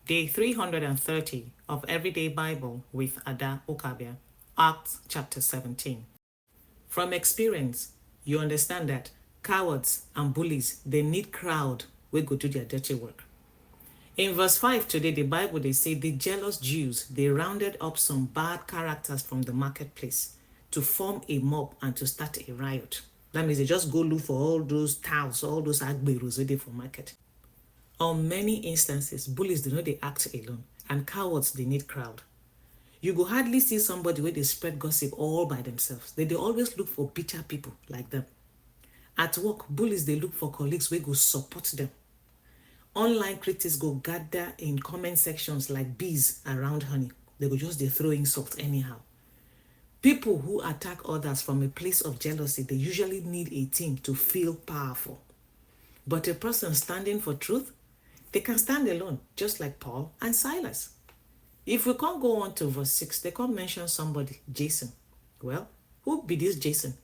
Day 330 of Everyday Bible with Ada Ukabia, Acts chapter 17. From experience, you understand that cowards and bullies, they need crowd wey go do their dirty work. In verse 5 today, the Bible, they say the jealous Jews, they rounded up some bad characters from the marketplace to form a mob and to start a riot. That means they just go look for all those touts, all those agberos wey dey for market. On many instances, bullies do not they act alone, and cowards they need crowd. You go hardly see somebody where they spread gossip all by themselves. They always look for bitter people like them. At work, bullies they look for colleagues where go support them. Online critics go gather in comment sections like bees around honey. They go just they throw insult anyhow. People who attack others from a place of jealousy, they usually need a team to feel powerful. But a person standing for truth, they can stand alone, just like Paul and Silas. If we can't go on to verse 6, they can't mention somebody, Jason. Well, who be this Jason?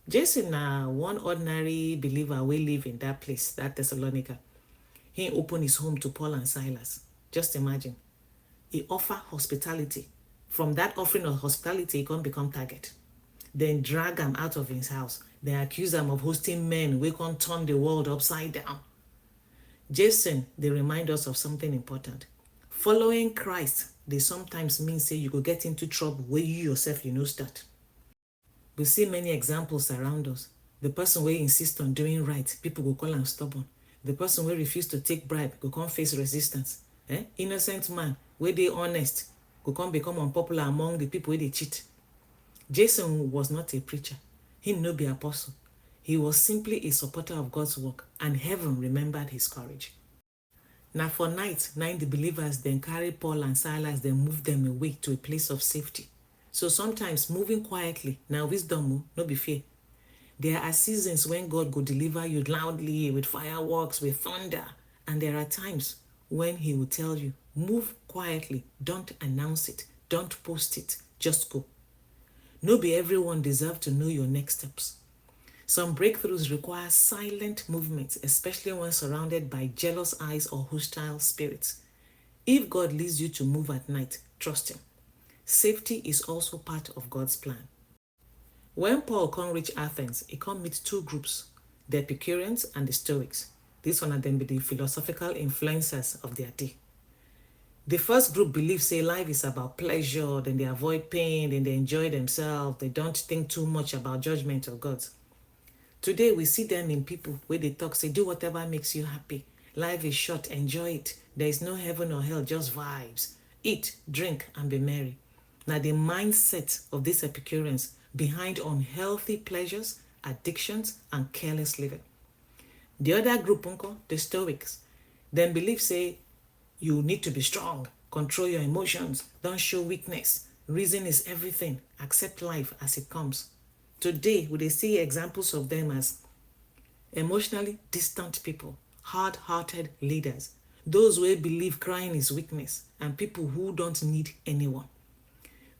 Jason, one ordinary believer we live in that place, that Thessalonica. He opened his home to Paul and Silas. Just imagine. He offered hospitality. From that offering of hospitality, he can't become target. Then drag him out of his house. They accuse him of hosting men who can't turn the world upside down. Jason, they remind us of something important. Following Christ, they sometimes mean say you go get into trouble where you yourself you know start. We see many examples around us. The person who insists on doing right, people go call him stubborn. The person who refuse to take bribe go come face resistance. Innocent man, where they honest, go come become unpopular among the people where they cheat. Jason was not a preacher. He no be apostle. He was simply a supporter of God's work, and heaven remembered his courage. Now for night, the believers then carry Paul and Silas, then move them away to a place of safety. So sometimes moving quietly, now wisdom, no be fear. There are seasons when God will deliver you loudly with fireworks, with thunder. And there are times when he will tell you, move quietly, don't announce it, don't post it, just go. No be everyone deserves to know your next steps. Some breakthroughs require silent movements, especially when surrounded by jealous eyes or hostile spirits. If God leads you to move at night, trust him. Safety is also part of God's plan. When Paul can't reach Athens, he can't meet two groups, the Epicureans and the Stoics. These one of them be the philosophical influencers of their day. The first group believes say life is about pleasure, then they avoid pain, then they enjoy themselves, they don't think too much about judgment of God. Today, we see them in people where they talk, say, do whatever makes you happy. Life is short, enjoy it. There is no heaven or hell, just vibes. Eat, drink, and be merry. Now, the mindset of these Epicureans behind unhealthy pleasures, addictions, and careless living. The other group, the Stoics, then believe, say, you need to be strong, control your emotions, don't show weakness. Reason is everything, accept life as it comes. Today, we see examples of them as emotionally distant people, hard-hearted leaders, those who believe crying is weakness, and people who don't need anyone.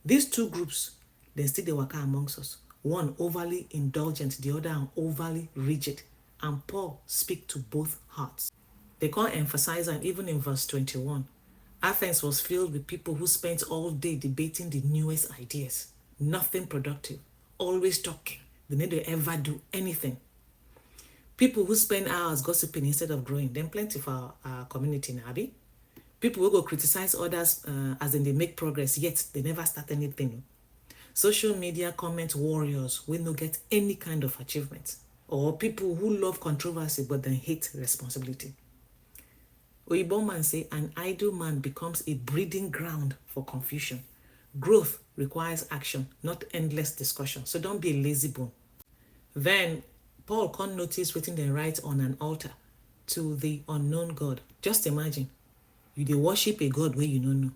These two groups, they still they work amongst us. One overly indulgent, the other overly rigid. And Paul speaks to both hearts. They can't emphasize, and even in verse 21, Athens was filled with people who spent all day debating the newest ideas. Nothing productive. Always talking. They need to ever do anything. People who spend hours gossiping instead of growing. Then plenty for our community now, Abi. People who go criticize others as in they make progress, yet they never start anything. Social media comment warriors will not get any kind of achievement. Or people who love controversy but then hate responsibility. Oyibo man say an idle man becomes a breeding ground for confusion. Growth requires action, not endless discussion. So don't be a lazy bone. Then Paul can't notice written they write on an altar to the unknown God. Just imagine, you they worship a God where you don't know.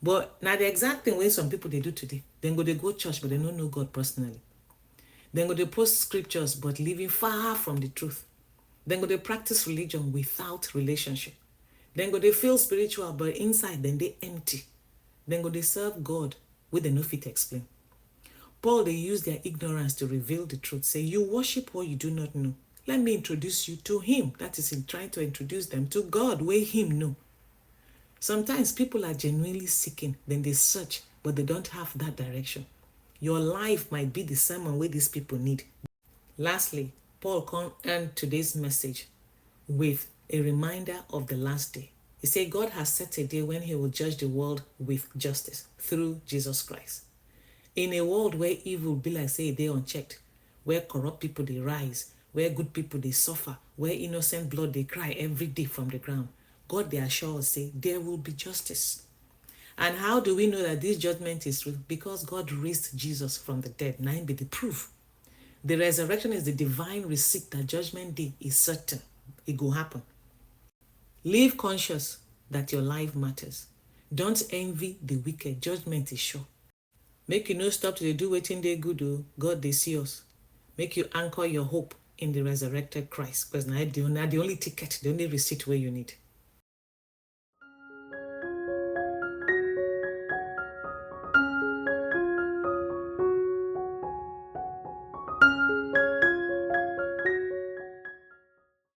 But now the exact thing way some people they do today, they go church but they don't know God personally. Then they post scriptures but living far from the truth. Then they practice religion without relationship. Then they feel spiritual but inside then they empty. Then they serve God with the no fit explain. Paul, they use their ignorance to reveal the truth. Say, you worship what you do not know. Let me introduce you to him. That is, in trying to introduce them to God, where him know. Sometimes people are genuinely seeking, then they search, but they don't have that direction. Your life might be the sermon where these people need. Lastly, Paul can end today's message with a reminder of the last day. He said God has set a day when he will judge the world with justice through Jesus Christ. In a world where evil be like say a day unchecked, where corrupt people they rise, where good people they suffer, where innocent blood they cry every day from the ground, God they assure us say there will be justice. And how do we know that this judgment is true? Because God raised Jesus from the dead. Now be the proof. The resurrection is the divine receipt that judgment day is certain. It will happen. Live conscious that your life matters. Don't envy the wicked. Judgment is sure. Make you no stop to do wetin dey good o. God dey see us. Make you anchor your hope in the resurrected Christ, because now the only ticket, the only receipt where you need.